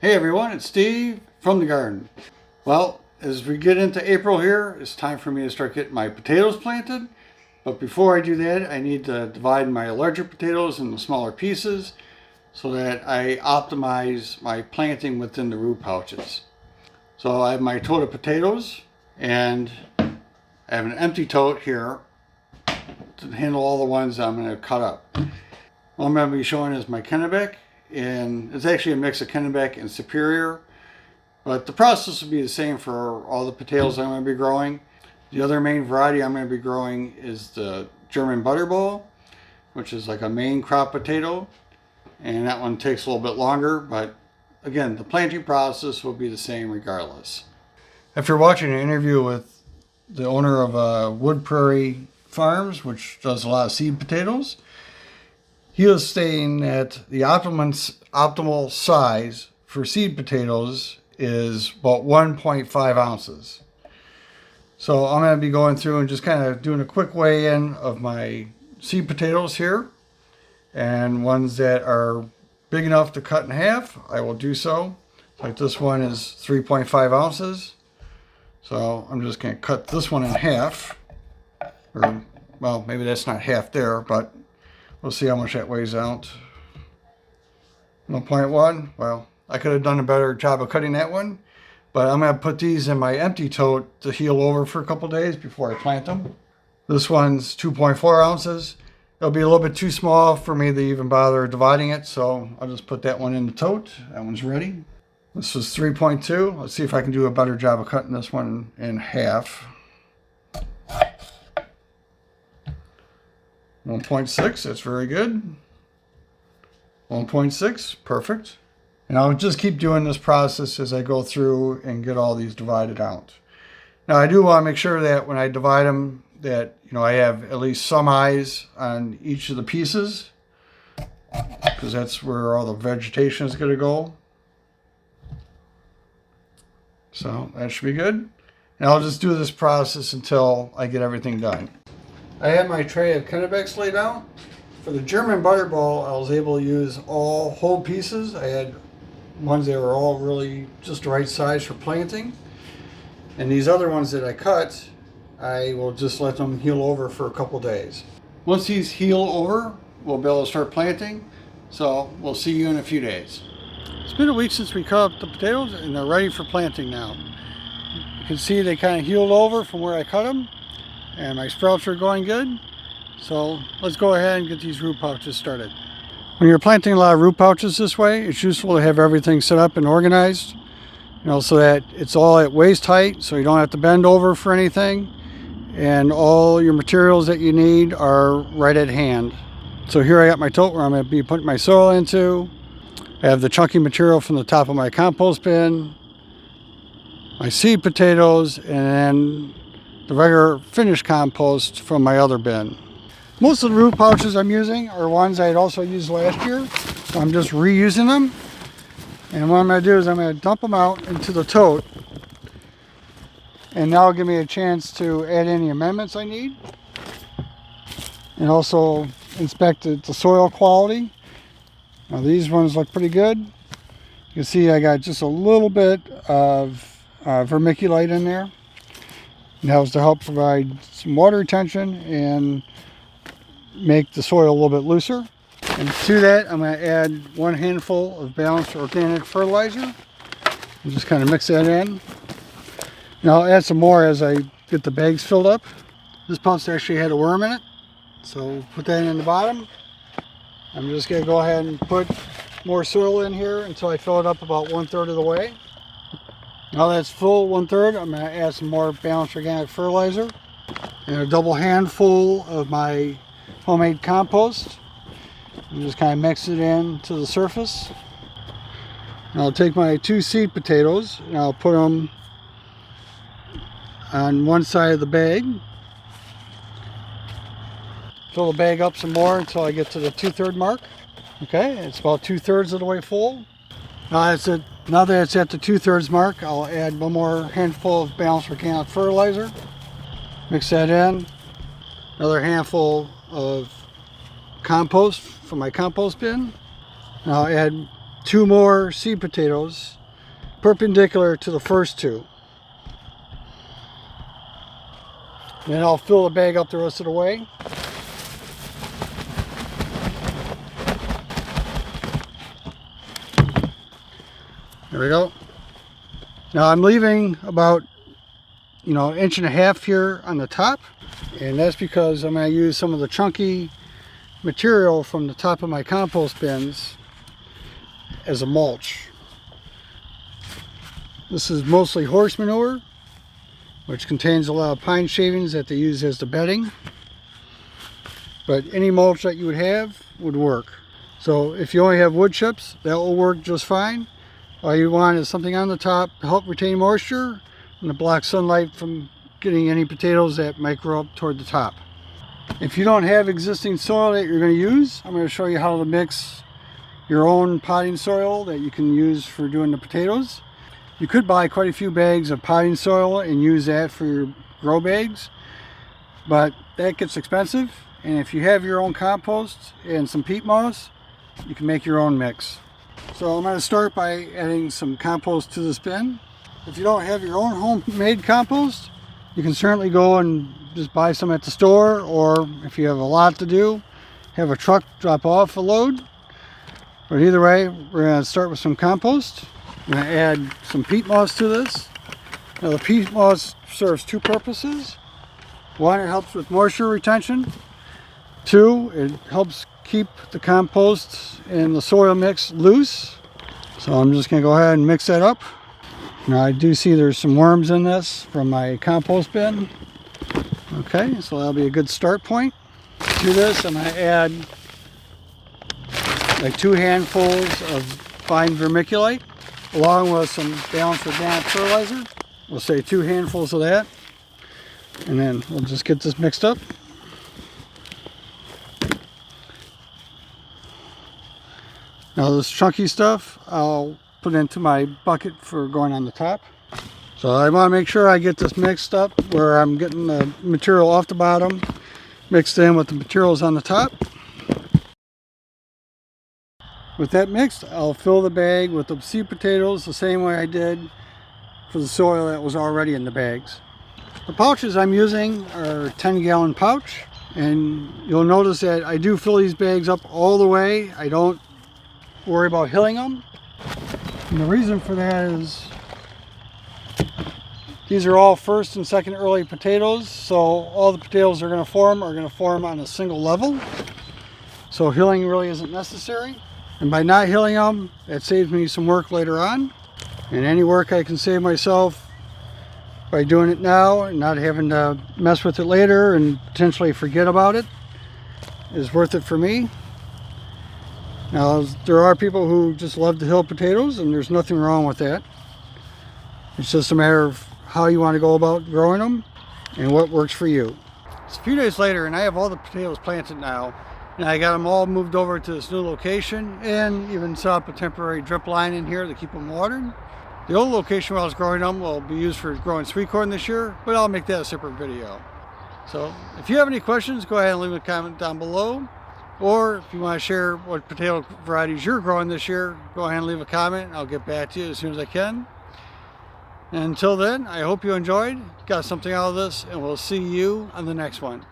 Hey everyone, it's Steve from the garden. Well, as we get into April here, it's time for me to start getting my potatoes planted. But before I do that, I need to divide my larger potatoes into smaller pieces so that I optimize my planting within the root pouches. So I have my tote of potatoes and I have an empty tote here to handle all the ones I'm going to cut up. What I'm going to be showing is my Kennebec, and it's actually a mix of Kennebec and Superior. But the process will be the same for all the potatoes I'm going to be growing. The other main variety I'm going to be growing is the German Butterball, which is like a main crop potato. And that one takes a little bit longer, but again, the planting process will be the same regardless. After watching an interview with the owner of Wood Prairie Farms, which does a lot of seed potatoes, he was saying that the optimal size for seed potatoes is about 1.5 ounces. So I'm going to be going through and just kind of doing a quick weigh-in of my seed potatoes here. And ones that are big enough to cut in half, I will do so. Like this one is 3.5 ounces. So I'm just going to cut this one in half. Or, well, maybe that's not half there, but we'll see how much that weighs out. 1.1. Well, I could have done a better job of cutting that one. But I'm going to put these in my empty tote to heal over for a couple days before I plant them. This one's 2.4 ounces. It'll be a little bit too small for me to even bother dividing it, so I'll just put that one in the tote. That one's ready. This is 3.2. Let's see if I can do a better job of cutting this one in half. 1.6, that's very good. 1.6, perfect. And I'll just keep doing this process as I go through and get all these divided out. Now I do want to make sure that when I divide them that, I have at least some eyes on each of the pieces, because that's where all the vegetation is going to go. So that should be good. And I'll just do this process until I get everything done. I have my tray of Kennebecs laid out. For the German Butterball, I was able to use all whole pieces. I had ones that were all really just the right size for planting. And these other ones that I cut, I will just let them heal over for a couple days. Once these heal over, we'll be able to start planting. So we'll see you in a few days. It's been a week since we cut up the potatoes and they're ready for planting now. You can see they kind of healed over from where I cut them, and my sprouts are going good. So let's go ahead and get these root pouches started. When you're planting a lot of root pouches this way, it's useful to have everything set up and organized, so that it's all at waist height, so you don't have to bend over for anything, and all your materials that you need are right at hand. So here I got my tote where I'm going to be putting my soil into. I have the chunky material from the top of my compost bin, my seed potatoes, and then the regular finished compost from my other bin. Most of the root pouches I'm using are ones I had also used last year, so I'm just reusing them. And what I'm going to do is I'm going to dump them out into the tote, and that'll give me a chance to add any amendments I need, and also inspect the soil quality. Now these ones look pretty good. You can see I got just a little bit of vermiculite in there. And that was to help provide some water retention and make the soil a little bit looser. And to that, I'm going to add 1 handful of balanced organic fertilizer and just kind of mix that in. And I'll add some more as I get the bags filled up. This pump actually had a worm in it, so put that in the bottom. I'm just going to go ahead and put more soil in here until I fill it up about 1/3 of the way. Now that's full 1/3, I'm going to add some more balanced organic fertilizer and a double handful of my homemade compost. And just kind of mix it in to the surface. And I'll take my 2 seed potatoes and I'll put them on one side of the bag. Fill the bag up some more until I get to the 2/3 mark. Okay, it's about 2/3 of the way full. Now that it's at the 2/3 mark, I'll add 1 more handful of balanced organic fertilizer. Mix that in. Another handful of compost from my compost bin. And I'll add 2 more seed potatoes perpendicular to the first 2. Then I'll fill the bag up the rest of the way. There we go. Now I'm leaving about, 1.5 inches here on the top, and that's because I'm going to use some of the chunky material from the top of my compost bins as a mulch. This is mostly horse manure, which contains a lot of pine shavings that they use as the bedding, but any mulch that you would have would work. So if you only have wood chips, that will work just fine. All you want is something on the top to help retain moisture and to block sunlight from getting any potatoes that might grow up toward the top. If you don't have existing soil that you're going to use, I'm going to show you how to mix your own potting soil that you can use for doing the potatoes. You could buy quite a few bags of potting soil and use that for your grow bags, but that gets expensive. And if you have your own compost and some peat moss, you can make your own mix. So I'm going to start by adding some compost to this bin. If you don't have your own homemade compost, you can certainly go and just buy some at the store, or if you have a lot to do, have a truck drop off a load. But either way, we're going to start with some compost. I'm going to add some peat moss to this. Now the peat moss serves 2 purposes. 1, it helps with moisture retention. 2, it helps keep the compost and the soil mix loose. So I'm just going to go ahead and mix that up. Now I do see there's some worms in this from my compost bin. Okay, so that'll be a good start point. To this, I'm going to add like 2 handfuls of fine vermiculite along with some balanced organic fertilizer. We'll say 2 handfuls of that, and then we'll just get this mixed up. Now this chunky stuff I'll put into my bucket for going on the top. So I want to make sure I get this mixed up where I'm getting the material off the bottom mixed in with the materials on the top. With that mixed, I'll fill the bag with the seed potatoes the same way I did for the soil that was already in the bags. The pouches I'm using are a 10-gallon pouch, and you'll notice that I do fill these bags up all the way. I don't worry about hilling them. And the reason for that is these are all first and second early potatoes, so all the potatoes are going to form on a single level. So hilling really isn't necessary. And by not hilling them, that saves me some work later on. And any work I can save myself by doing it now and not having to mess with it later and potentially forget about it is worth it for me. Now, there are people who just love to hill potatoes, and there's nothing wrong with that. It's just a matter of how you want to go about growing them and what works for you. It's a few days later, and I have all the potatoes planted now. And I got them all moved over to this new location and even set up a temporary drip line in here to keep them watered. The old location where I was growing them will be used for growing sweet corn this year, but I'll make that a separate video. So if you have any questions, go ahead and leave a comment down below. Or if you want to share what potato varieties you're growing this year, go ahead and leave a comment. I'll get back to you as soon as I can. And until then, I hope you enjoyed, got something out of this, and we'll see you on the next one.